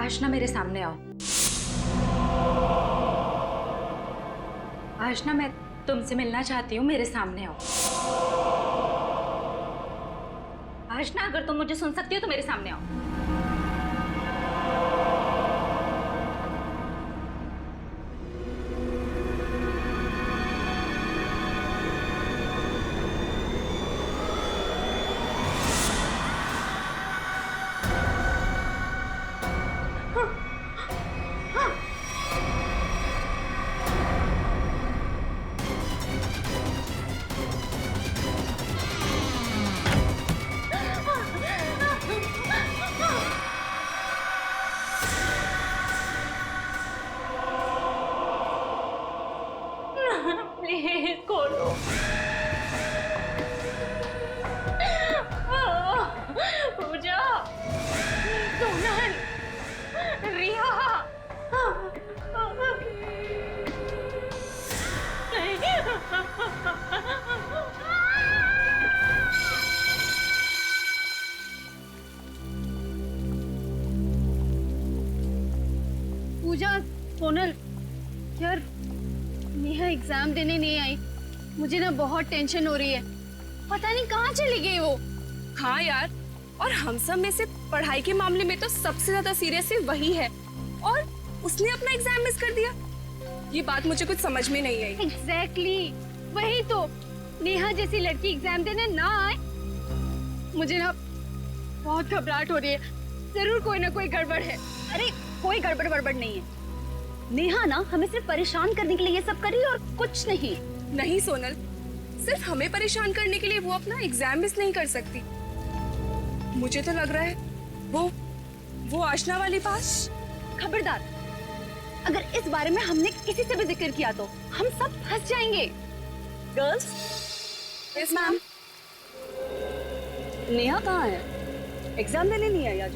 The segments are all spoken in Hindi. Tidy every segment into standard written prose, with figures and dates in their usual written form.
आशना मेरे सामने आओ। आशना मैं तुमसे मिलना चाहती हूँ, मेरे सामने आओ। आशना अगर तुम मुझे सुन सकती हो तो मेरे सामने आओ। प्लीज खोलो। पूजा, सोनल, रिया। पूजा, सोनल, यार नेहा एग्जाम देने नहीं आई। मुझे ना बहुत टेंशन हो रही है। पता नहीं कहाँ चली गई वो। हाँ यार, और हम सब में से पढ़ाई के मामले में तो सबसे ज्यादा सीरियस वही है, और उसने अपना एग्जाम मिस कर दिया। ये बात मुझे कुछ समझ में नहीं आई। एग्जैक्टली, वही तो। नेहा जैसी लड़की एग्जाम देने ना आए, मुझे ना बहुत घबराहट हो रही है। जरूर कोई ना कोई गड़बड़ है। अरे कोई गड़बड़ नहीं है। नेहा ना हमें सिर्फ परेशान करने के लिए ये सब कर रही है और कुछ नहीं। नहीं सोनल, सिर्फ हमें परेशान करने के लिए वो अपना एग्जाम मिस नहीं कर सकती। मुझे तो लग रहा है वो आशना वाली पास। खबरदार, अगर इस बारे में हमने किसी से भी जिक्र किया तो हम सब फंस जाएंगे। गर्ल्स। Yes ma'am. नेहा कहाँ है? एग्जाम देने नहीं आई आज?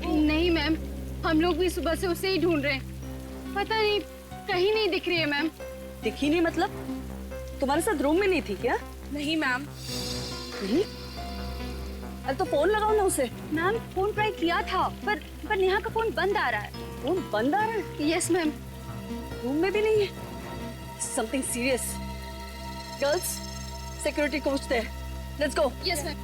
नहीं मैम, हम लोग भी सुबह से उसे ही ढूंढ रहे हैं। पता नहीं, कहीं नहीं दिख रही है मैम। दिखी नहीं मतलब? तुम्हारे साथ रूम में नहीं थी क्या? नहीं मैम। नहीं? अरे तो फोन लगाओ ना उसे। मैम फोन ट्राई किया था, पर नेहा का फोन बंद आ रहा है। फोन बंद आ रहा है? Yes ma'am. रूम में भी नहीं है। Something serious. गर्ल्स, सिक्योरिटी को पूछते हैं। Let's go. Yes ma'am.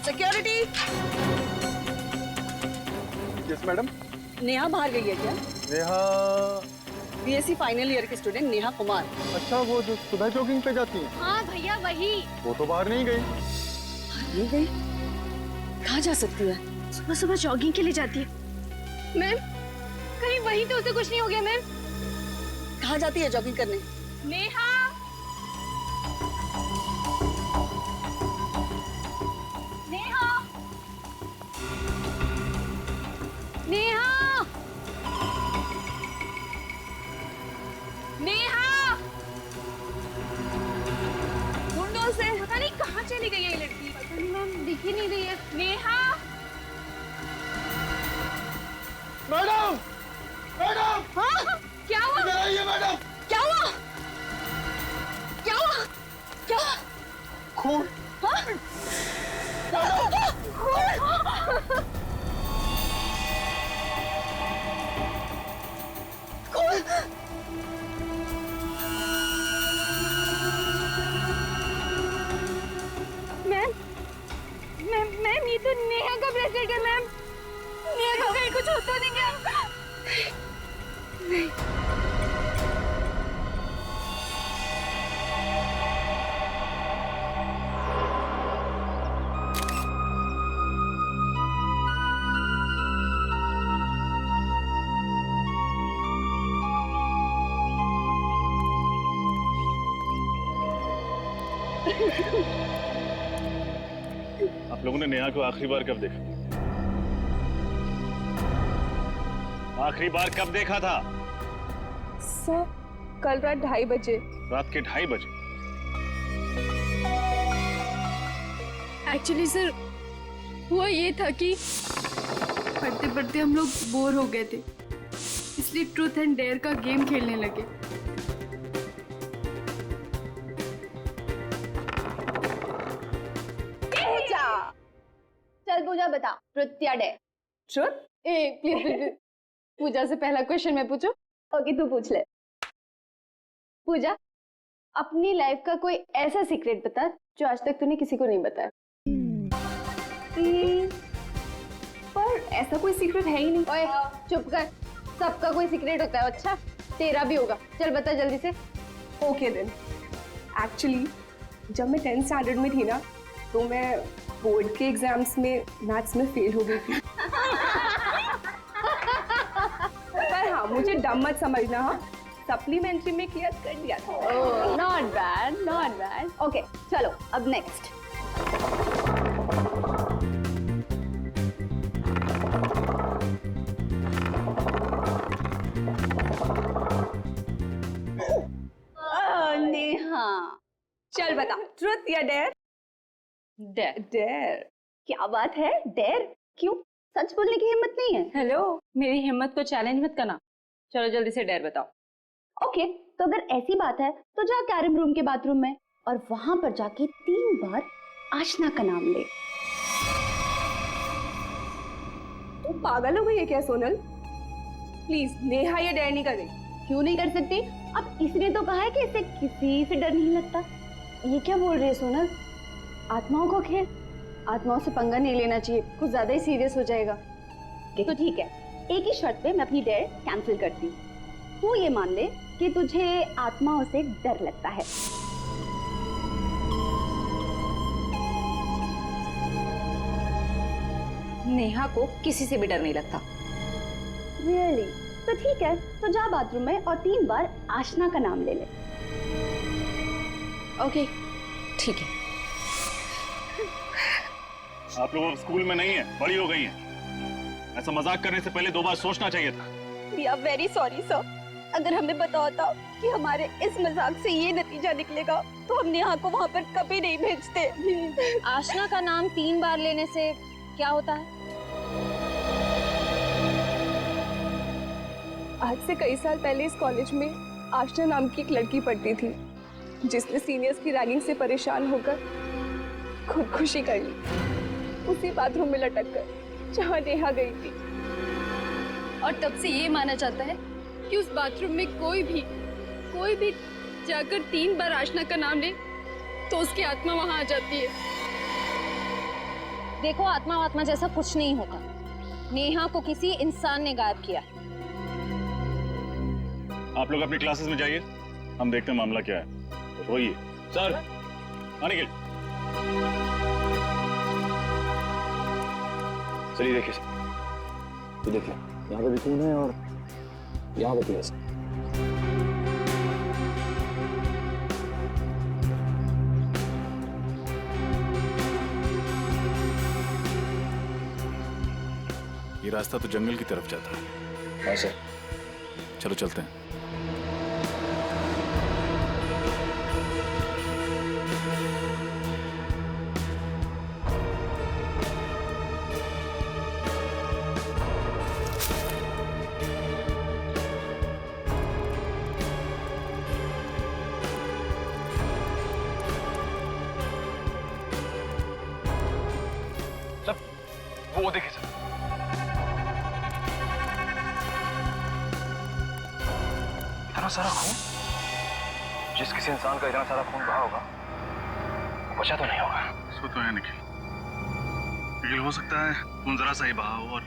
Security. Yes madam. Neha बाहर गई है क्या? नेहा? बीएससी फाइनल ईयर की स्टूडेंट नेहा कुमार। अच्छा, वो जो सुबह जॉगिंग पे जाती है? हाँ भैया वही। वो तो बाहर नहीं गई। नहीं गई? कहाँ जा सकती है? सुबह सुबह जॉगिंग के लिए जाती है। मैम, कहीं वहीं तो उसे कुछ नहीं हो गया मैम? कहाँ जाती है जॉगिंग करने? नेहा। नेहा! नेहा! नेहा! ढूंढो उसे। पता नहीं कहाँ चली गई है ये लड़की। पता नहीं मैम, दिख ही नहीं रही है। नेहा! मैडम! मैडम! हाँ? क्या हुआ? इधर आइए मैडम! क्या हुआ? क्या हुआ? क्या हुआ? खून! मैम ये तो नेहा का ब्रेसलेट है मैम। नेहा को कहीं कुछ होता नहीं क्या? नहीं। आप लोगों ने नेहा को आखिरी बार कब देखा? आखिरी बार कब देखा था? सर, कल रात 2:30 बजे। रात के 2:30 बजे? एक्चुअली सर, हुआ ये था कि पढ़ते पढ़ते हम लोग बोर हो गए थे, इसलिए ट्रूथ एंड डेयर का गेम खेलने लगे। चल पूजा बता, ट्रुथ या डेयर? ट्रुथ? ए प्लीज प्लीज पूजा से पहला क्वेश्चन मैं पूछूं? ओके तू पूछ ले। पूजा, अपनी लाइफ का कोई ऐसा सीक्रेट बता जो आज तक तूने किसी को नहीं बताया। पर ऐसा कोई सीक्रेट है ही नहीं। ओए चुप कर, सबका कोई सीक्रेट होता है। अच्छा तेरा भी होगा, चल बता जल्दी से। ओके देन, एक्चुअली जब मैं 10th स्टैंडर्ड में थी ना, तो मैं बोर्ड के एग्जाम्स में मैथ्स में फेल हो गई थी। पर हाँ, मुझे डम मत समझना। हाँ, सप्लीमेंट्री में क्लियर कर दिया था। Oh not bad not bad. Okay चलो अब नेक्स्ट। नेहा चल बता, ट्रुथ या डेयर? डेयर। डेयर? क्या बात है, डेयर? क्यों, सच बोलने की हिम्मत नहीं है? हेलो, मेरी हिम्मत को चैलेंज मत करना। चलो जल्दी से डेयर बताओ। ओके तो अगर ऐसी बात है तो जा कैरम रूम के बाथरूम में और वहां पर जाके 3 बार आशना का नाम ले। तू पागल हो गई है क्या सोनल? प्लीज नेहा ये डेयर नहीं करे। क्यों नहीं कर सकती? अब इसने तो कहा है कि इसे किसी से डर नहीं लगता। ये क्या बोल रही है सोनल? आत्माओं को खेल, आत्माओं से पंगा नहीं लेना चाहिए, कुछ ज्यादा ही सीरियस हो जाएगा। तो ठीक है, एक ही शर्त पे मैं अपनी डेयर कैंसिल करती हूँ। तू ये मान ले कि तुझे आत्माओं से डर लगता है। नेहा को किसी से भी डर नहीं लगता। रियली? तो ठीक है, तो जा बाथरूम में और 3 बार आशना का नाम ले ले। ओके ठीक है। आप लोग अब स्कूल में नहीं है, बड़ी हो गई हैं। ऐसा मजाक करने से पहले 2 बार सोचना चाहिए था। We are very sorry sir. अगर हमें पता होता कि हमारे इस मजाक से ये नतीजा निकलेगा तो हम नेहा को वहाँ पर कभी नहीं भेजते। आशना का नाम 3 बार लेने से क्या होता है? आज से कई साल पहले इस कॉलेज में आशना नाम की एक लड़की पढ़ती थी, जिसने सीनियर्स की रैगिंग से परेशान होकर खुदकुशी कर ली, उसी बाथरूम में लटक कर जहाँ नेहा गई थी। और तब से ये माना जाता है कि उस बाथरूम में कोई भी जाकर 3 बार आशना का नाम ले तो उसकी आत्मा वहां आ जाती है। देखो आत्मा जैसा कुछ नहीं होता। नेहा को किसी इंसान ने गायब किया। आप लोग अपनी क्लासेस में जाइए, हम देखते हैं मामला क्या है। रोइए सर, आने के लिए। चलिए देखिए सर, ये देखिए यहाँ पे भी खून है और यहाँ पे भी है। ये रास्ता तो जंगल की तरफ जाता है। हाँ सर। चलो चलते हैं। वो देखिए सर, इतना सारा खून। जिस किसी इंसान का इतना सारा खून बहा होगा वो बचा तो नहीं होगा। सो तो है निखिल, हो सकता है खून जरा सा ही बहा हो और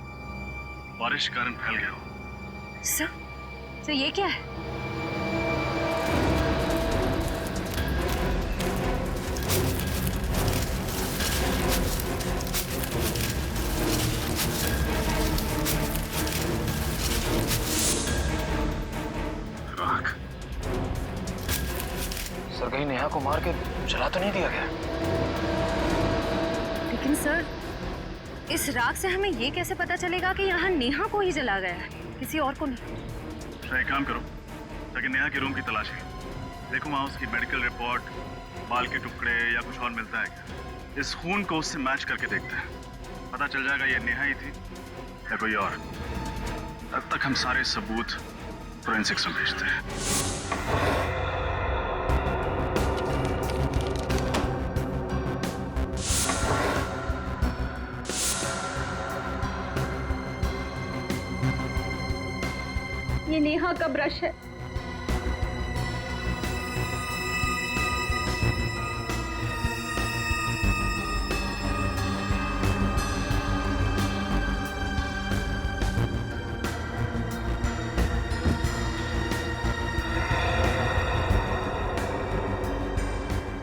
बारिश के कारण फैल गया हो। सर ये क्या है? सर कहीं नेहा को मार के जला तो नहीं दिया गया? लेकिन सर इस राख से हमें ये कैसे पता चलेगा कि यहाँ नेहा को ही जला गया है, किसी और को नहीं? तो एक काम करो, ताकि नेहा के रूम की तलाशी देखो, वहाँ उसकी मेडिकल रिपोर्ट, बाल के टुकड़े या कुछ और मिलता है क्या। इस खून को उससे मैच करके देखते हैं, पता चल जाएगा ये नेहा ही थी या कोई और। तब तक हम सारे सबूत फोरेंसिक्स में भेजते हैं। नेहा का ब्रश है।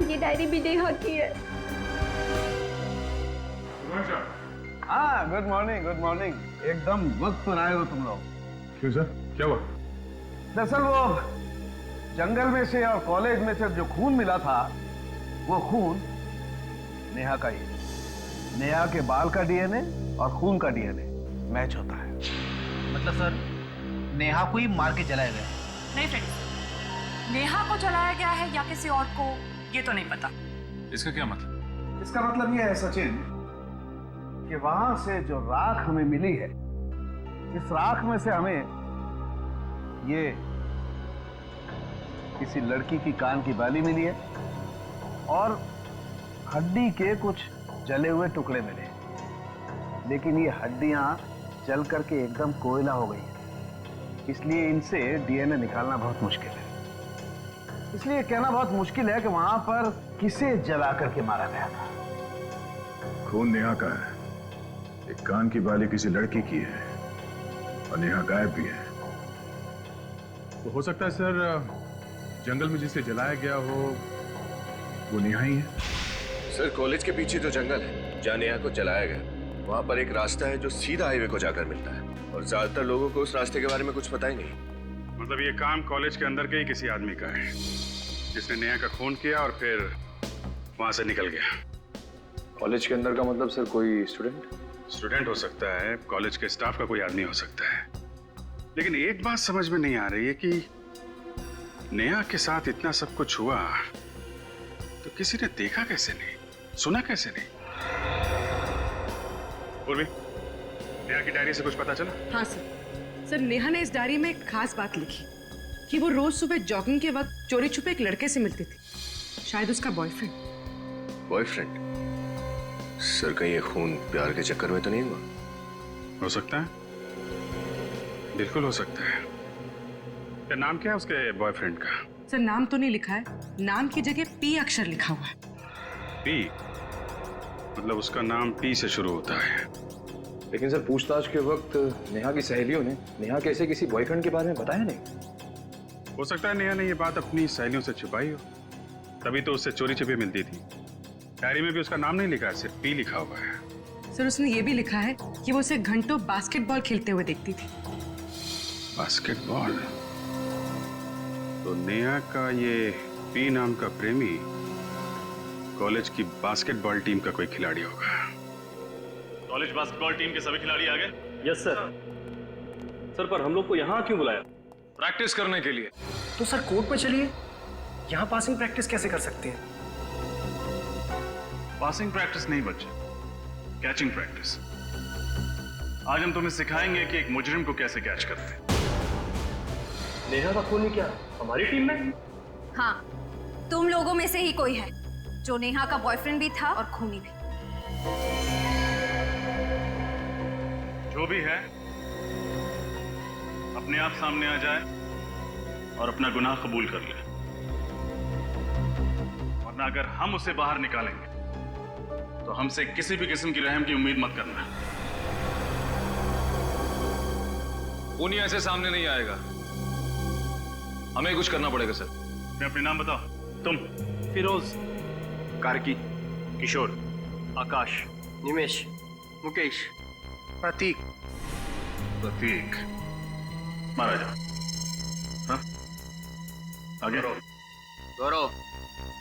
ये डायरी भी नेहा की है। हाँ, गुड मॉर्निंग, गुड मॉर्निंग। एकदम वक्त पर आए हो तुम लोग। क्यों सर, क्या हुआ? दरअसल वो जंगल में से और कॉलेज में से जो खून मिला था, वो खून नेहा का ही। नेहा के बाल का डीएनए और खून का डीएनए मैच होता है। मतलब सर, नेहा को ही मार के जलाया गया? नहीं फ्रेंड, नेहा को जलाया गया है या किसी और को, ये तो नहीं पता। इसका क्या मतलब? इसका मतलब ये है सचिन कि वहां से जो राख हमें मिली है, इस राख में से हमें ये किसी लड़की की कान की बाली मिली है और हड्डी के कुछ जले हुए टुकड़े मिले। लेकिन ये हड्डियां जल करके एकदम कोयला हो गई है, इसलिए इनसे डीएनए निकालना बहुत मुश्किल है। इसलिए कहना बहुत मुश्किल है कि वहां पर किसे जला करके मारा गया था। खून नेहा का है, एक कान की बाली किसी लड़की की है और नेहा गायब भी है। तो हो सकता है सर, जंगल में जिसे जलाया गया हो वो नेहा ही है। सर, कॉलेज के पीछे जो जंगल है जहाँ नेहा को जलाया गया, वहाँ पर एक रास्ता है जो सीधा हाईवे को जाकर मिलता है और ज्यादातर लोगों को उस रास्ते के बारे में कुछ पता ही नहीं। मतलब ये काम कॉलेज के अंदर के ही किसी आदमी का है जिसने नेहा का खून किया और फिर वहां से निकल गया। कॉलेज के अंदर का मतलब सर कोई स्टूडेंट हो सकता है, कॉलेज के स्टाफ का कोई आदमी हो सकता है। लेकिन एक बात समझ में नहीं आ रही है कि नेहा के साथ इतना सब कुछ हुआ तो किसी ने देखा कैसे नहीं, सुना कैसे नहीं? उर्वी, नेहा की डायरी से कुछ पता चला? हाँ सर, नेहा ने इस डायरी में एक खास बात लिखी कि वो रोज सुबह जॉगिंग के वक्त चोरी छुपे एक लड़के से मिलती थी, शायद उसका बॉयफ्रेंड। बॉयफ्रेंड? सर, कहीं ये खून प्यार के चक्कर में तो नहीं हुआ? हो सकता है, बिल्कुल हो सकता है। क्या नाम क्या है उसके बॉयफ्रेंड का? सर, नाम तो नहीं लिखा है, नाम की जगह पी अक्षर लिखा हुआ है। पी? मतलब उसका नाम पी से शुरू होता है। लेकिन सर, पूछताछ के वक्त नेहा की सहेलियों ने नेहा के ऐसे किसी बॉयफ्रेंड के बारे में बताया नहीं। हो सकता है नेहा ने ये बात अपनी सहेलियों से छुपाई हो, तभी तो उससे चोरी छिपे मिलती थी। डायरी में भी उसका नाम नहीं लिखा है, सिर्फ पी लिखा हुआ है। सर, उसने ये भी लिखा है कि वो उसे घंटों बास्केटबॉल खेलते हुए देखती थी। बास्केटबॉल? तो नेहा का ये पी नाम का प्रेमी कॉलेज की बास्केटबॉल टीम का कोई खिलाड़ी होगा। कॉलेज बास्केटबॉल टीम के सभी खिलाड़ी आ गए? Yes sir. सर, पर हम लोग को यहाँ क्यों बुलाया? प्रैक्टिस करने के लिए। तो सर कोर्ट पे चलिए, यहाँ पासिंग प्रैक्टिस कैसे कर सकते हैं? पासिंग प्रैक्टिस नहीं बच्चे, कैचिंग प्रैक्टिस। आज हम तुम्हें सिखाएंगे कि एक मुजरिम को कैसे कैच करते हैं। नेहा का खून क्या हमारी टीम में? हाँ, तुम लोगों में से ही कोई है जो नेहा का बॉयफ्रेंड भी था और खूनी भी। जो भी है अपने आप सामने आ जाए और अपना गुनाह कबूल कर ले, वरना अगर हम उसे बाहर निकालेंगे तो हमसे किसी भी किस्म की रहम की उम्मीद मत करना। खूनी ऐसे सामने नहीं आएगा, हमें कुछ करना पड़ेगा सर। अपने नाम बताओ। तुम? फिरोज, कार्की, किशोर, आकाश, निमेश, मुकेश, प्रतीक। प्रतीक, मारा जाओ। हाँ? आगे। गौरव,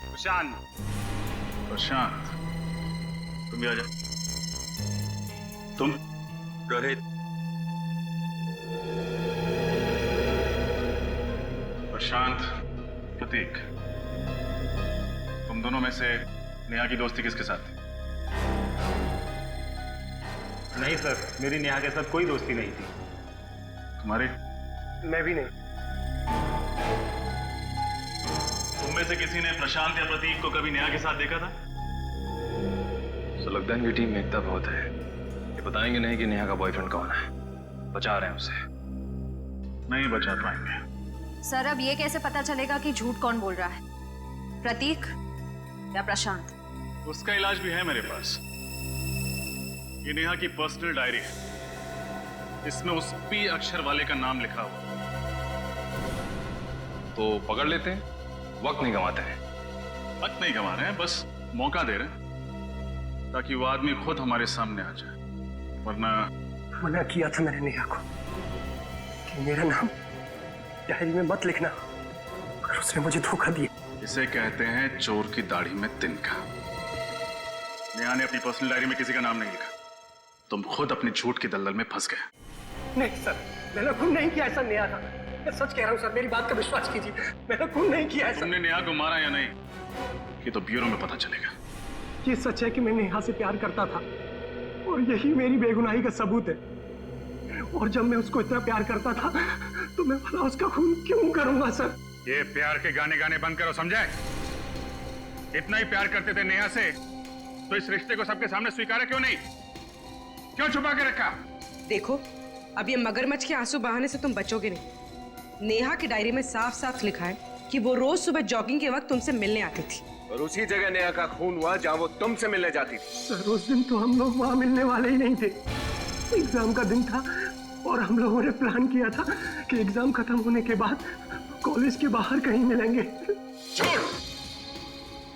प्रशांत, प्रशांत, तुम भी आ जाओ। तुम? रोहित। प्रशांत, प्रतीक, तुम दोनों में से नेहा की दोस्ती किसके साथ थी? नहीं सर, मेरी नेहा के साथ कोई दोस्ती नहीं थी। तुम्हारी? मैं भी नहीं। तुम में से किसी ने प्रशांत या प्रतीक को कभी नेहा के साथ देखा था? तो लगता है इनकी टीम में एकता बहुत है, ये बताएंगे नहीं कि नेहा का बॉयफ्रेंड कौन है, बचा रहे हैं उसे। नहीं बचा पाएंगे। सर अब ये कैसे पता चलेगा कि झूठ कौन बोल रहा है, प्रतीक या प्रशांत? उसका इलाज भी है मेरे पास। ये नेहा की पर्सनल डायरी है, इसमें उस पी अक्षर वाले का नाम लिखा हुआ। तो पकड़ लेते हैं, वक्त नहीं गंवाते हैं। वक्त नहीं गंवा रहे हैं, बस मौका दे रहे हैं ताकि वो आदमी खुद हमारे सामने आ जाए, वरना। मना किया था मैंने नेहा को कि मेरा नाम डायरी में मत लिखना, पर उसने मुझे धोखा दिया। इसे कहते हैं चोर की दाढ़ी में तिनका। नेहा ने अपनी पर्सनल डायरी में किसी का नाम नहीं लिखा, तुम खुद अपनी झूठ की दलदल में फंस गए। नहीं सर, मैंने खून नहीं किया ऐसा नेहा था। मैं सच कह रहा हूँ सर, मेरी बात का विश्वास कीजिए, मैंने खून नहीं किया ऐसा। तुमने नेहा को मारा या नहीं, ये तो ब्यूरो में पता चलेगा। ये सच है कि मैं नेहा से प्यार करता था और यही मेरी बेगुनाही का सबूत है। और जब मैं उसको इतना प्यार करता था तो मैं भला उसका खून क्यों करूंगा सर? ये प्यार के गाने गाने बंद करो, समझे? इतना ही प्यार करते थे नेहा से तो इस रिश्ते को सबके सामने स्वीकारा क्यों नहीं? क्यों छुपा के रखा? देखो, अब ये मगरमच्छ के आंसू बहाने से तुम बचोगे नहीं। नेहा की डायरी में साफ साफ लिखा है कि वो रोज सुबह जॉगिंग के वक्त तुमसे मिलने आती थी। और उसी जगह नेहा का खून हुआ जहां वो तुमसे मिलने जाती थी। सर उस दिन तो हम लोग वहां मिलने वाले ही नहीं थे। एग्जाम का दिन था और हम लोगों ने प्लान किया था कि एग्जाम खत्म होने के बाद कॉलेज के बाहर कहीं मिलेंगे। छोड़!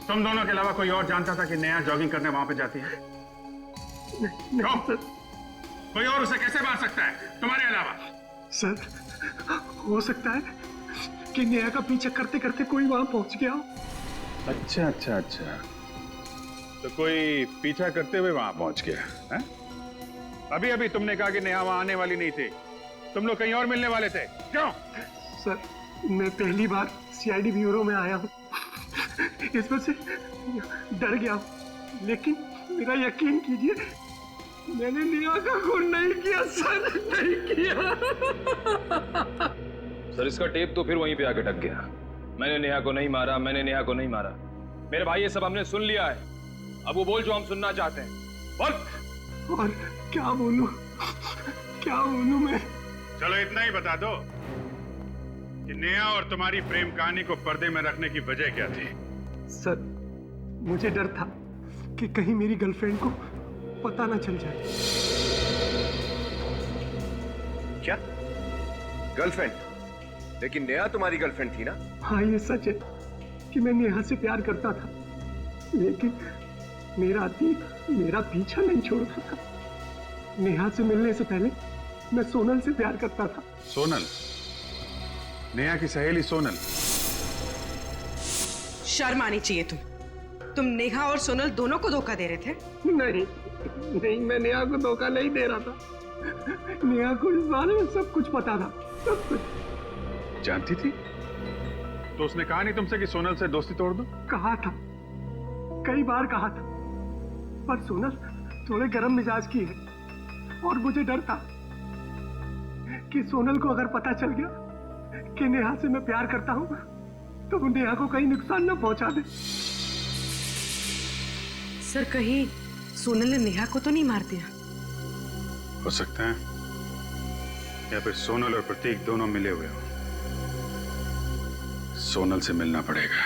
तुम दोनों के अलावा कोई और जानता था कि नेहा जॉगिंग करने वहां पे जाती है? नहीं सर। कोई और उसे कैसे मार सकता है तुम्हारे अलावा? सर हो सकता है कि नेहा का पीछा करते करते कोई वहां पहुंच गया हो। अच्छा अच्छा अच्छा, तो कोई पीछा करते हुए वहां पहुंच गया है? अभी अभी तुमने कहा कि नेहा वहां आने वाली नहीं थी, तुम लोग कहीं और मिलने वाले थे, क्यों? सर मैं पहली बार सीआईडी ब्यूरो में आया हूँ, इस वजह से डर गया हूँ। लेकिन मेरा यकीन कीजिए, मैंने नेहा का खून नहीं किया सर, नहीं किया। सर इसका टेप तो फिर वहीं पे आके टक गया। मैंने नेहा को नहीं मारा, मैंने नेहा को नहीं मारा। मेरे भाई ये सब हमने सुन लिया है, अब वो बोल जो हम सुनना चाहते हैं, बोल। और क्या बोलूं, क्या बोलूं मैं? चलो इतना ही बता दो कि नेहा और तुम्हारी प्रेम कहानी को पर्दे में रखने की वजह क्या थी? सर मुझे डर था कि कहीं मेरी गर्लफ्रेंड को पता ना चल जाए। क्या गर्लफ्रेंड? लेकिन नेहा तुम्हारी गर्लफ्रेंड थी ना? हाँ ये सच है कि मैं नेहा से प्यार करता था, लेकिन मेरा अतीत मेरा पीछा नहीं छोड़ता था। नेहा से मिलने से पहले मैं सोनल से प्यार करता था। सोनल? नेहा की सहेली सोनल? शर्म आनी चाहिए तुम नेहा और सोनल दोनों को धोखा दे रहे थे। नहीं नहीं, मैं नेहा को धोखा नहीं दे रहा था। नेहा को इस बारे में सब कुछ पता था, सब कुछ। जानती थी? तो उसने कहा नहीं तुमसे कि सोनल से दोस्ती तोड़ दो? कहा था, कई बार कहा था, पर सोनल थोड़े गर्म मिजाज की है और मुझे डर था कि सोनल को अगर पता चल गया कि नेहा से मैं प्यार करता हूं तो वो नेहा को कहीं नुकसान ना पहुंचा दे। सर कहीं सोनल ने नेहा को तो नहीं मार दिया? हो सकता है, या फिर सोनल और प्रतीक दोनों मिले हुए हो। सोनल से मिलना पड़ेगा।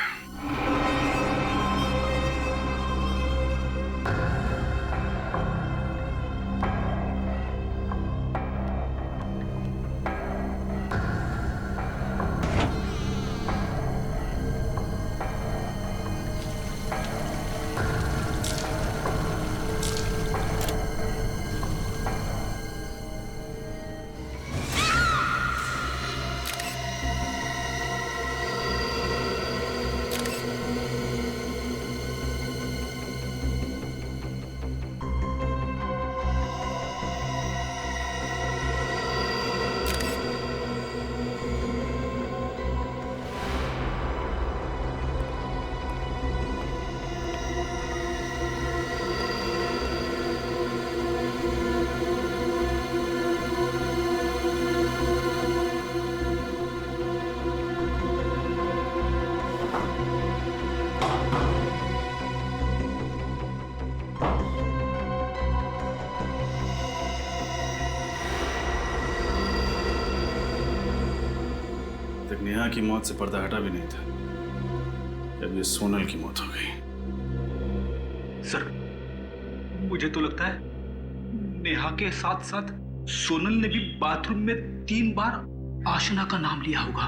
नेहा की मौत से पर्दा हटा भी नहीं था, जब ये सोनल की मौत हो गई। सर, मुझे तो लगता है नेहा के साथ साथ सोनल ने भी बाथरूम में 3 बार आशना का नाम लिया होगा।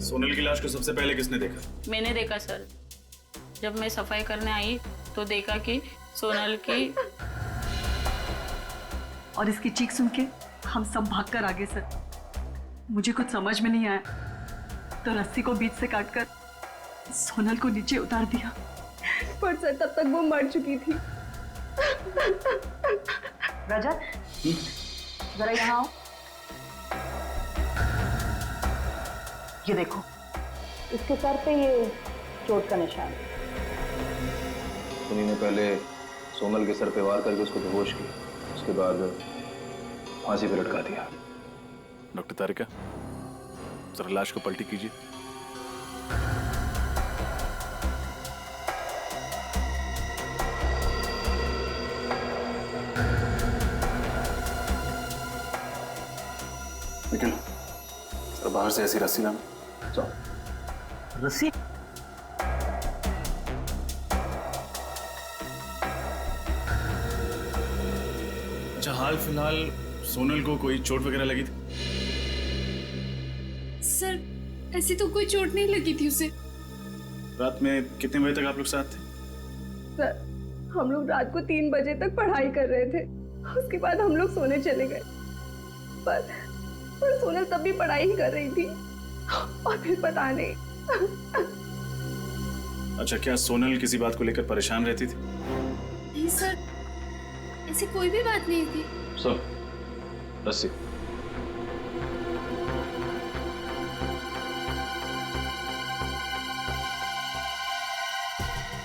सोनल की लाश को सबसे पहले किसने देखा? मैंने देखा सर। जब मैं सफाई करने आई तो देखा कि सोनल की, और इसकी चीख सुन के हम सब भागकर आ गए सर। मुझे कुछ समझ में नहीं आया तो रस्सी को बीच से काटकर सोनल को नीचे उतार दिया। पर सर तब तक वो मर चुकी थी। रजत, जरा यहाँ आओ। ये देखो, इसके सर पे ये चोट का निशान है। उन्हीं ने पहले सोनल के सर पे वार करके उसको बेहोश किया, उसके बाद फांसी पे लटका दिया। डॉक्टर तारिका, जरा लाश को पलटी कीजिए। निखिल, जरा बाहर से ऐसी रस्सी लाना। रस्सी? अच्छा, हाल फिलहाल सोनल को कोई चोट वगैरह लगी थी? सर, ऐसी तो कोई चोट नहीं लगी थी उसे। रात में कितने बजे तक आप लोग साथ थे? सर, हम लोग रात को 3 बजे तक पढ़ाई कर रहे थे। उसके बाद हम लोग सोने चले गए। पर सोनल तब भी पढ़ाई ही कर रही थी और फिर पता नहीं। अच्छा, क्या सोनल किसी बात को लेकर परेशान रहती थी? नहीं सर, ऐसी कोई भी बात नहीं थी। सुन, रस्सी।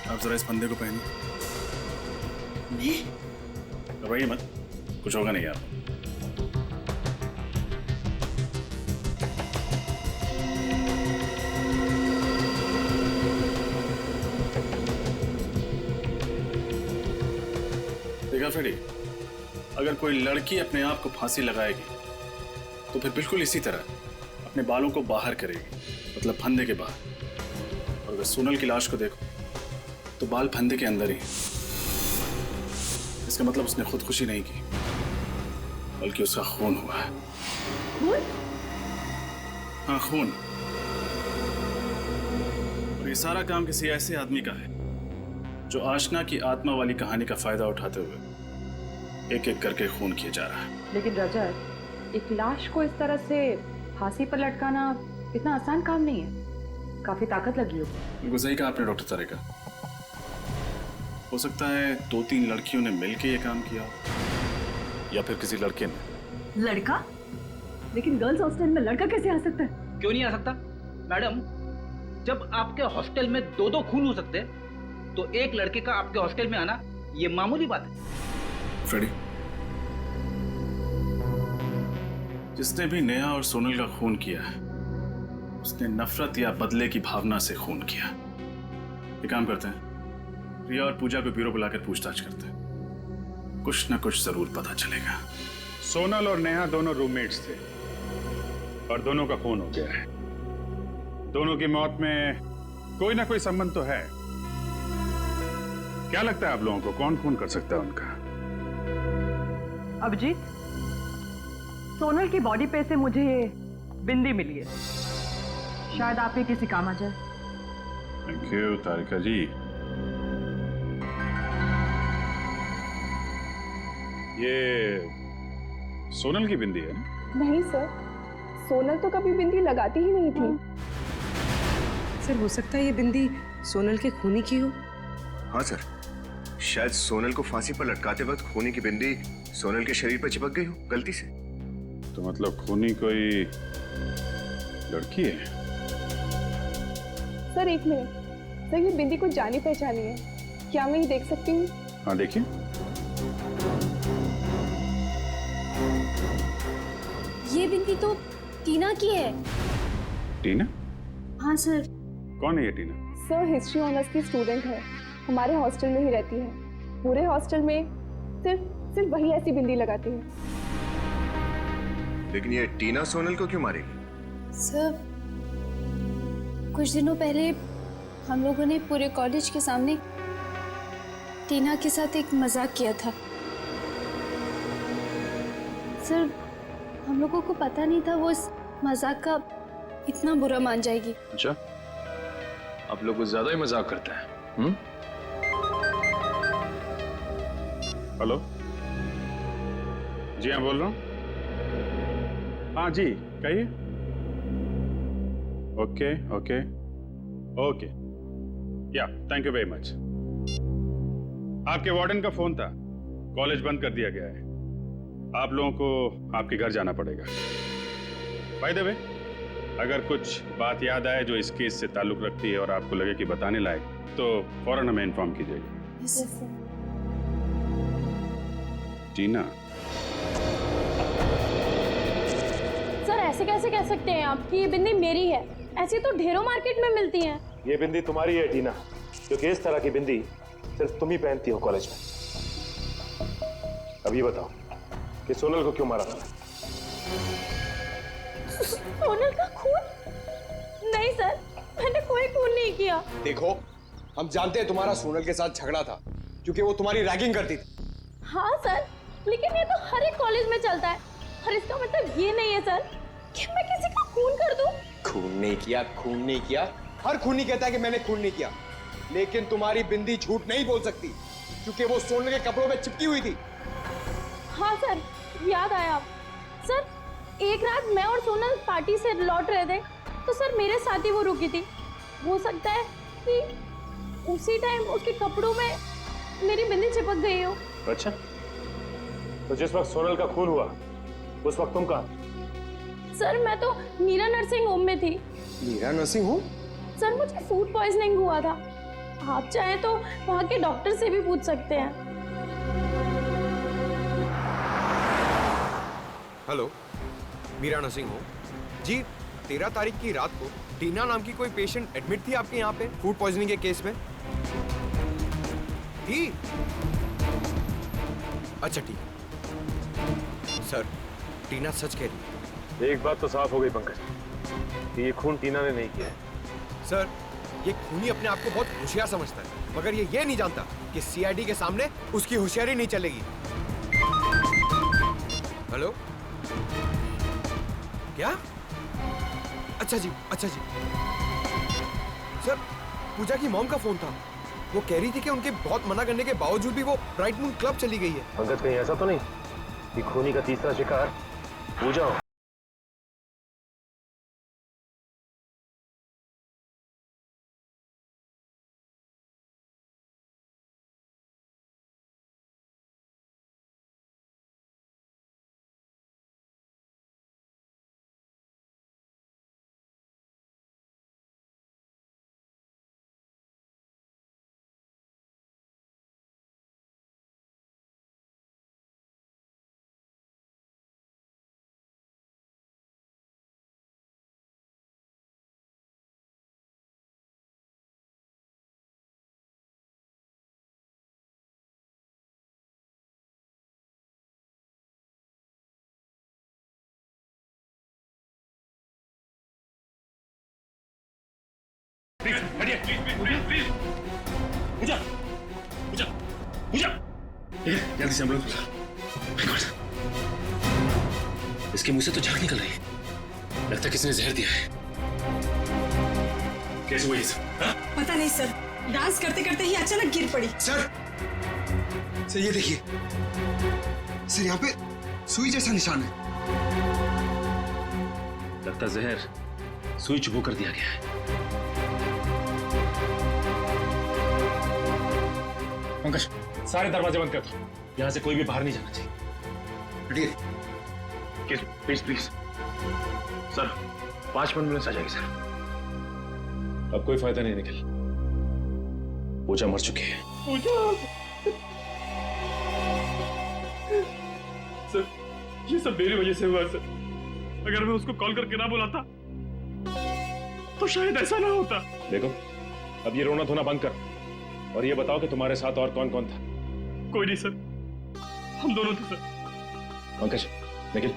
आप जरा इस फंदे को पहनिए। घबराइए मत, कुछ होगा नहीं यार। देखा फ्रेडी, अगर कोई लड़की अपने आप को फांसी लगाएगी तो फिर बिल्कुल इसी तरह अपने बालों को बाहर करेगी, मतलब फंदे के बाहर। और अगर सोनल की लाश को देखो तो बाल फंदे के अंदर ही। इसका मतलब उसने खुदकुशी नहीं की, बल्कि उसका खून हुआ है। खून? हाँ, खून। और ये सारा काम किसी ऐसे आदमी का है जो आशना की आत्मा वाली कहानी का फायदा उठाते हुए एक एक करके खून किया जा रहा है। लेकिन रजत, एक लाश को इस तरह से फांसी पर लटकाना इतना आसान काम नहीं है। काफी ताकत लगी हो। बिल्कुल सही कहा आपने डॉक्टर तारिका। हो सकता है 2-3 लड़कियों ने मिलकर ये काम किया, या फिर किसी लड़के ने। लड़का? लेकिन गर्ल्स हॉस्टल में लड़का कैसे आ सकता है? क्यों नहीं आ सकता मैडम? जब आपके हॉस्टल में 2-2 खून हो सकते हैं तो एक लड़के का आपके हॉस्टल में आना ये मामूली बात है। फ्रेडी, जिसने भी नेहा और सोनल का खून किया है उसने नफरत या बदले की भावना से खून किया। ये काम करते हैं, प्रिया और पूजा को ब्यूरो बुलाकर पूछताछ करते हैं, कुछ ना कुछ जरूर पता चलेगा। सोनल और नेहा दोनों रूममेट्स थे और दोनों का खून हो गया है। दोनों की मौत में कोई ना कोई संबंध तो है। क्या लगता है आप लोगों को, कौन खून कर सकता है उनका? अभिजीत, सोनल की बॉडी पे से मुझे ये बिंदी मिली है, शायद आपके किसी काम आ जाए। थैंक यू तारिका जी। ये सोनल की बिंदी है ना? नहीं सर, सोनल तो कभी बिंदी लगाती ही नहीं थी। सर, हो सकता है ये बिंदी सोनल के खूनी की हो। हाँ सर, शायद सोनल को फांसी पर लटकाते वक्त खूनी की बिंदी सोनल के शरीर पर चिपक गई हो गलती से। तो मतलब खूनी कोई लड़की है? सर एक मिनट, सर ये बिंदी को जानी पहचानी है, क्या मैं ये देख सकती हूँ? हाँ देखिए। ये बिंदी तो टीना की है। टीना? हाँ सर। कौन है ये टीना? सर हिस्ट्री ऑनर्स की स्टूडेंट है, हमारे हॉस्टल में ही रहती है। पूरे हॉस्टल में सिर्फ वही ऐसी बिंदी लगाती है। लेकिन ये टीना सोनल को क्यों मारेगी? सर, कुछ दिनों पहले हम लोगों ने पूरे कॉलेज के सामने टीना के साथ एक मजाक किया था। सर, हम लोगों को पता नहीं था वो इस मजाक का इतना बुरा मान जाएगी। अच्छा, आप लोग कुछ ज्यादा ही मजाक करते हैं। हेलो जी, हाँ बोल रहा हूँ। हाँ जी, कहिए। ओके ओके ओके, या थैंक यू वेरी मच। आपके वार्डन का फोन था, कॉलेज बंद कर दिया गया है। आप लोगों को आपके घर जाना पड़ेगा। बाय द वे, अगर कुछ बात याद आए जो इस केस से ताल्लुक रखती है और आपको लगे कि बताने लायक, तो फौरन हमें इन्फॉर्म कीजिएगा। Yes sir. टीना, सर ऐसे कैसे कह सकते हैं आप कि ये बिंदी मेरी है? ऐसी तो ढेरों मार्केट में मिलती हैं। ये बिंदी तुम्हारी है टीना, क्योंकि इस तरह की बिंदी सिर्फ तुम ही पहनती हो कॉलेज में। अब ये बताओ कि सोनल को क्यों मारा था? सोनल का खून? नहीं सर, मैंने कोई खून नहीं किया। देखो, हम जानते हैं तुम्हारा सोनल के साथ झगड़ा था क्योंकि वो तुम्हारी रैगिंग करती थी। हाँ सर, लेकिन ये तो हर एक कॉलेज में चलता है और इसका मतलब ये नहीं है सर कि मैं किसी का खून कर दूं। खून नहीं किया, खून नहीं किया। हर खूनी कहता है कि मैंने खून नहीं किया, लेकिन तुम्हारी बिंदी झूठ नहीं बोल सकती क्योंकि वो सोनल के कपड़ों में चिपकी हुई थी। हाँ सर, याद आया आप। सर, एक रात मैं और सोनल पार्टी से लौट रहे थे तो सर मेरे साथ ही वो रुकी थी। हो सकता है कि उसी टाइम उसके कपड़ों में मेरी बिंदी चिपक गई हो। अच्छा, तो जिस वक्त सोनल का खून हुआ उस वक्त तुम कहाँ? सर, मैं तो मीरा नर्सिंग होम में थी। Meera nursing home? सर, मुझे फूड पॉइजनिंग हुआ था। आप चाहें तो वहाँ के डॉक्टर से भी पूछ सकते हैं। हेलो, मीरा नर्सिंग होम जी। 13 तारीख की रात को टीना नाम की कोई पेशेंट एडमिट थी आपके यहाँ पे फूड पॉइजनिंग के केस में? ठीक। अच्छा ठीक। सर, टीना सच कह रही है। एक बात तो साफ हो गई पंकज, कि ये खून टीना ने नहीं किया है। सर, ये खूनी अपने आप को बहुत होशियार समझता है, मगर ये नहीं जानता कि सीआईडी के सामने उसकी होशियारी नहीं चलेगी। हेलो, क्या? अच्छा जी, अच्छा जी। सर, पूजा की मॉम का फोन था। वो कह रही थी कि उनके बहुत मना करने के बावजूद भी वो ब्राइट मून क्लब चली गई है। पंकज, कहीं ऐसा तो नहीं कि खूनी का तीसरा शिकार पूजा हो? पूजा, पूजा, पूजा, जल्दी से एम्बुलेंस बुला। My God, इसके मुंह से तो झाग निकल रही है। लगता है किसी ने जहर दिया है। कैसे हुआ ये सब? पता नहीं सर, डांस करते करते ही अचानक गिर पड़ी। सर, ये देखिए सर, यहाँ पे सुई जैसा निशान है। लगता जहर सुई चुभो कर दिया गया है। पंकज, सारे दरवाजे बंद कर दो। यहाँ से कोई भी बाहर नहीं जाना चाहिए। प्लीज प्लीज सर, 5 मिनट में आ जाएगी सर। अब कोई फायदा नहीं निकल, पूजा मर चुकी है। पूजा, सर ये सब मेरी वजह से हुआ सर। अगर मैं उसको कॉल करके ना बुलाता तो शायद ऐसा ना होता। देखो, अब ये रोना धोना बंद कर और ये बताओ कि तुम्हारे साथ और कौन कौन था। कोई नहीं सर, हम दोनों थे सर। पंकज, निखिल,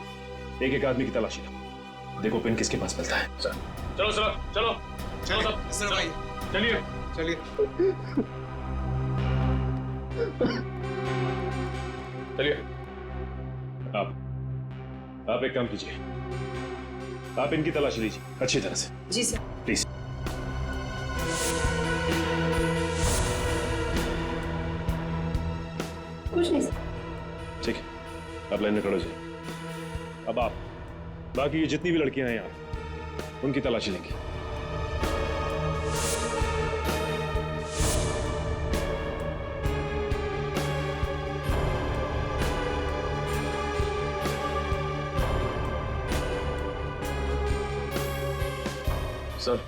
एक एक आदमी की तलाशी लो, देखो पिन किसके पास मिलता है। सर चलो चलो चलो चलो सब भाई, चलिए चलिए। चलिए। आप एक काम कीजिए, आप इनकी तलाशी लीजिए अच्छी तरह से। जी सर। प्लीज। कुछ नहीं सर। ठीक है, आप लाइन में खड़े हो जाइए। अब आप बाकी ये जितनी भी लड़कियां हैं यहाँ, उनकी तलाशी लेंगे। सर,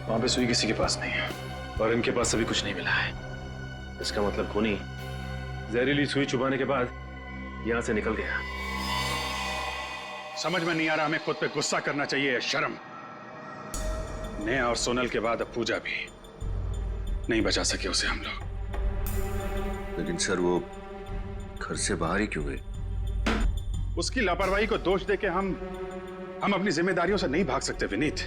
वहां पे सुई किसी के पास नहीं है और इनके पास अभी कुछ नहीं मिला है। इसका मतलब खूनी जहरीली सुई चुभाने के बाद यहां से निकल गया। समझ में नहीं आ रहा, हमें खुद पे गुस्सा करना चाहिए या शर्म। नेहा और सोनल के बाद अब पूजा भी। नहीं बचा सके उसे हम लोग। लेकिन सर वो घर से बाहर ही क्यों गए? उसकी लापरवाही को दोष देके हम अपनी जिम्मेदारियों से नहीं भाग सकते विनीत।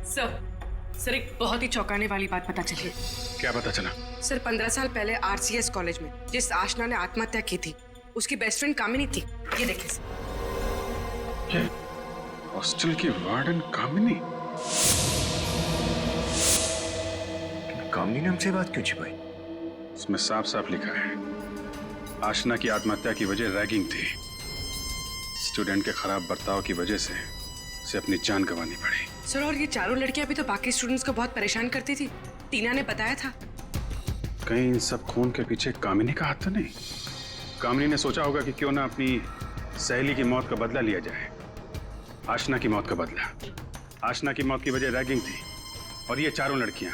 सर एक बहुत ही चौंकाने वाली बात पता चली। क्या पता चला? सर 15 साल पहले RCS कॉलेज में जिस आशना ने आत्महत्या की थी, उसकी बेस्ट फ्रेंड कामिनी थी। ये देखिए सर। हॉस्टल की वार्डन कामिनी। कामिनी ने हमसे बात क्यों छिपाई? इसमें साफ साफ लिखा है, आशना की आत्महत्या की वजह रैगिंग थी। स्टूडेंट के खराब बर्ताव की वजह से उसे अपनी जान गंवानी पड़ी। सर और ये चारों लड़कियां भी तो बाकी स्टूडेंट्स को बहुत परेशान करती थी। टीना ने बताया था। कहीं इन सब खून के पीछे कामिनी का हाथ तो नहीं? कामिनी ने सोचा होगा कि क्यों ना अपनी सहेली की मौत का बदला लिया जाए। आशना की मौत का बदला। आशना की मौत की वजह रैगिंग थी और ये चारों लड़कियां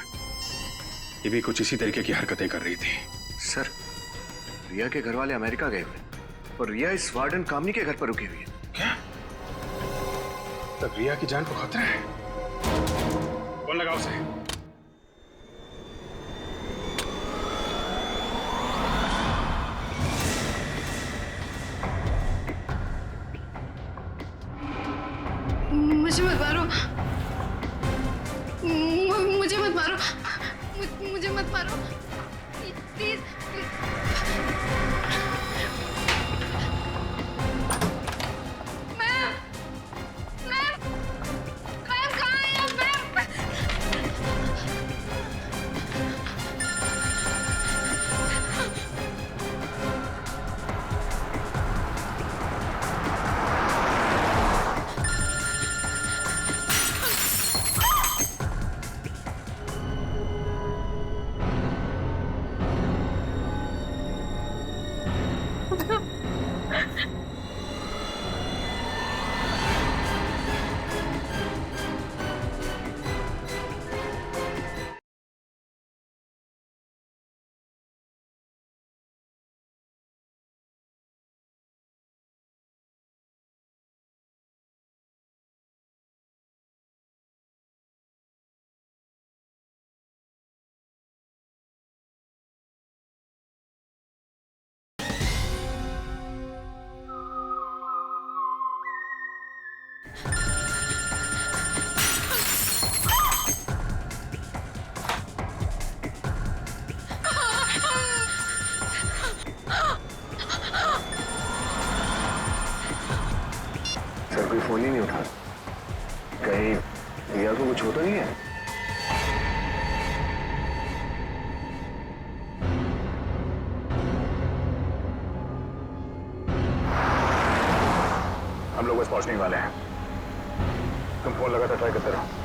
ये भी कुछ इसी तरीके की हरकतें कर रही थी। सर, रिया के घर वाले अमेरिका गए हुए और रिया इस वार्डन कामिनी के घर पर रुकी हुई है। क्या? तब रिया की जान को खतरा है। कौन लगा उसे? मुझे मत मारो, मुझे मत मारो, मुझे मत मारो, प्लीज। सर कोई फोन ही नहीं उठा। कहीं रिया को कुछ होता नहीं है? हम लोग बस पहुंचने वाले हैं। तुम फोन लगातार ट्राई करते रहो।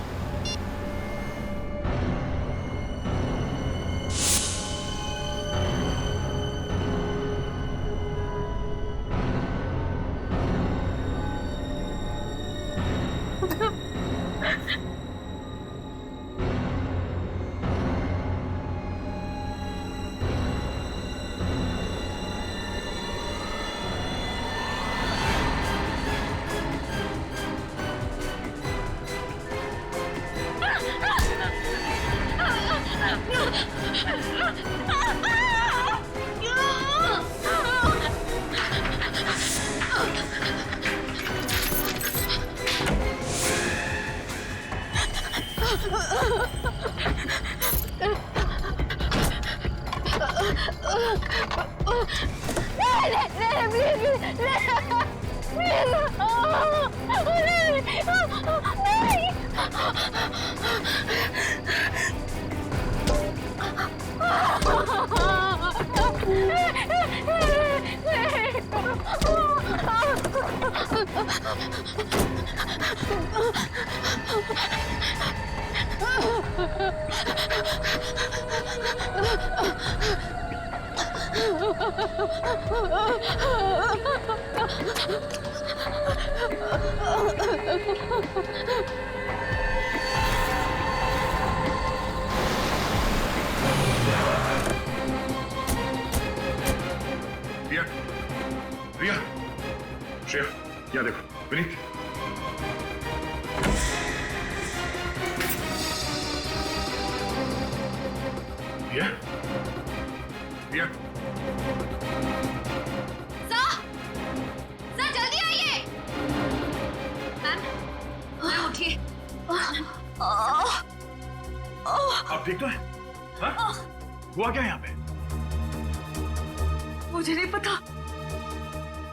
रिया, रिया, श्रेया, यहाँ देखो, विनीत। रिया, रिया, सर जल्दी आइए। मैम, मैम उठिए। आप ठीक तो हैं? हाँ? हुआ क्या यहाँ पे? मुझे नहीं पता।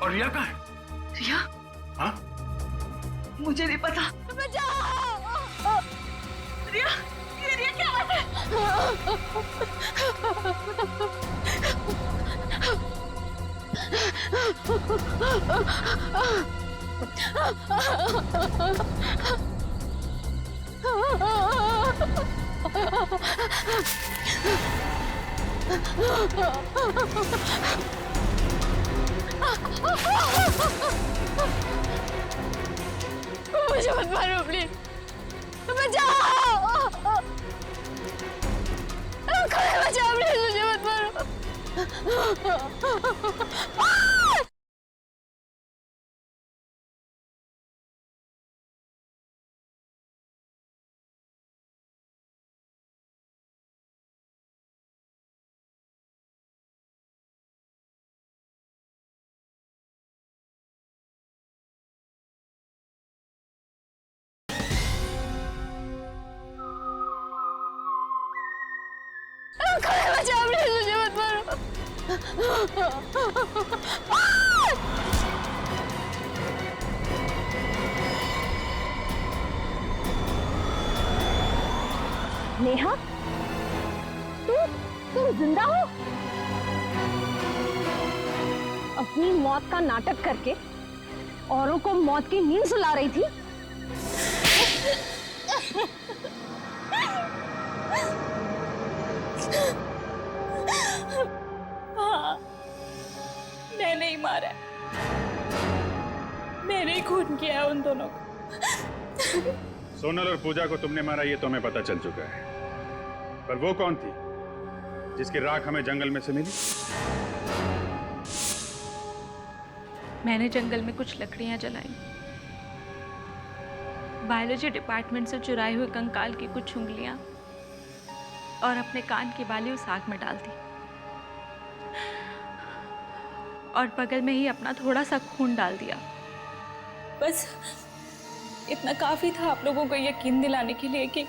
और रिया कहाँ है? रिया? हाँ? मुझे नहीं पता। बचाओ! रिया, ये रिया क्या बात है? मुझे मत मारो प्लीज, बचाओ, बचाओ प्लीज, मुझे मत मारो। बचाओ प्लीज, मुझे मत मारो। नेहा, तुम जिंदा हो? अपनी मौत का नाटक करके औरों को मौत की नींद सुला रही थी। हाँ, मैंने ही मारा है। मैंने ही खून किया है उन दोनों को। सोनल और पूजा को तुमने मारा ये तो हमें पता चल चुका है, पर वो कौन थी जिसकी राख हमें जंगल में से मिली? मैंने जंगल में कुछ लकड़ियां जलाई, बायोलॉजी डिपार्टमेंट से चुराए हुए कंकाल की कुछ उंगलियां और अपने कान की बाली उस आग में डाल दी, और बगल में ही अपना थोड़ा सा खून डाल दिया। बस इतना काफी था आप लोगों को यकीन दिलाने के लिए कि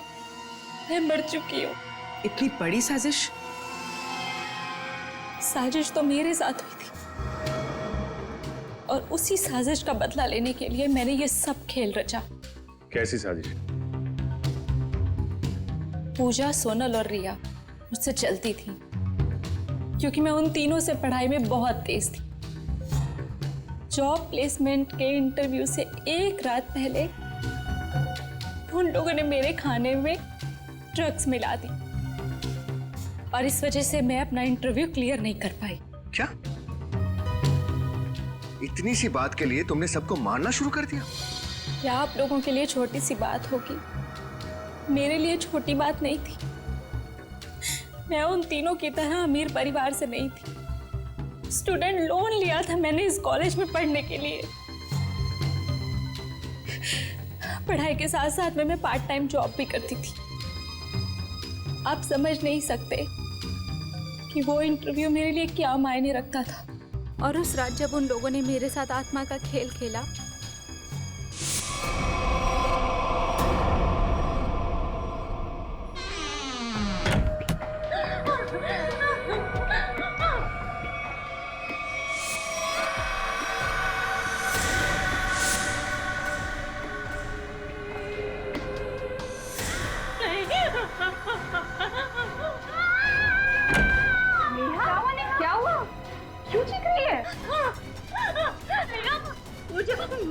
मैं मर चुकी हूँ। इतनी बड़ी साजिश? साजिश तो मेरे साथ हुई थी, और उसी साजिश का बदला लेने के लिए मैंने ये सब खेल रचा। कैसी साजिश? पूजा, सोनल और रिया मुझसे चलती थी, क्योंकि मैं उन तीनों से पढ़ाई में बहुत तेज थी। जॉब प्लेसमेंट के इंटरव्यू से एक रात पहले उन लोगों ने मेरे खाने में ड्रग्स मिला दी, और इस वजह से मैं अपना इंटरव्यू क्लियर नहीं कर पाई। क्या? इतनी सी बात के लिए तुमने सबको मारना शुरू कर दिया? क्या आप लोगों के लिए छोटी सी बात होगी, मेरे लिए छोटी बात नहीं थी। मैं उन तीनों की तरह अमीर परिवार से नहीं थी। स्टूडेंट लोन लिया था मैंने इस कॉलेज में पढ़ने के लिए। पढ़ाई के साथ साथ में मैं पार्ट टाइम जॉब भी करती थी। आप समझ नहीं सकते कि वो इंटरव्यू मेरे लिए क्या मायने रखता था। और उस रात जब उन लोगों ने मेरे साथ आत्मा का खेल खेला,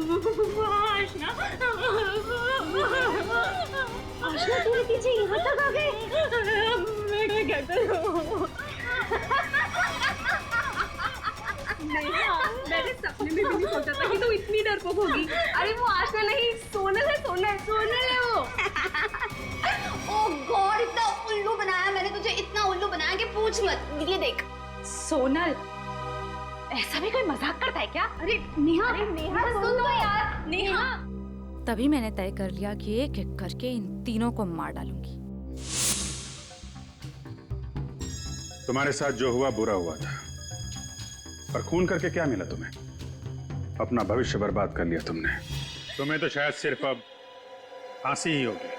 आशना आशना तुम्हें पीछे यहाँ तक आ गए। मैं क्या करूँ? मैंने सपने में भी नहीं सोचा था कि तू इतनी डरपोक होगी। अरे वो आशना नहीं, सोनल है, सोनल है वो। ओह गॉड, इतना उल्लू बनाया मैंने तुझे, इतना उल्लू बनाया कि पूछ मत। ये देख सोनल, ऐसा भी कोई मजाक करता है क्या? अरे नेहा, सुन तो यार। नेहा तभी मैंने तय कर लिया कि एक एक करके इन तीनों को मार डालूंगी। तुम्हारे साथ जो हुआ बुरा हुआ था, पर खून करके क्या मिला तुम्हें? अपना भविष्य बर्बाद कर लिया तुमने। तुम्हें तो शायद सिर्फ अब फांसी ही होगी।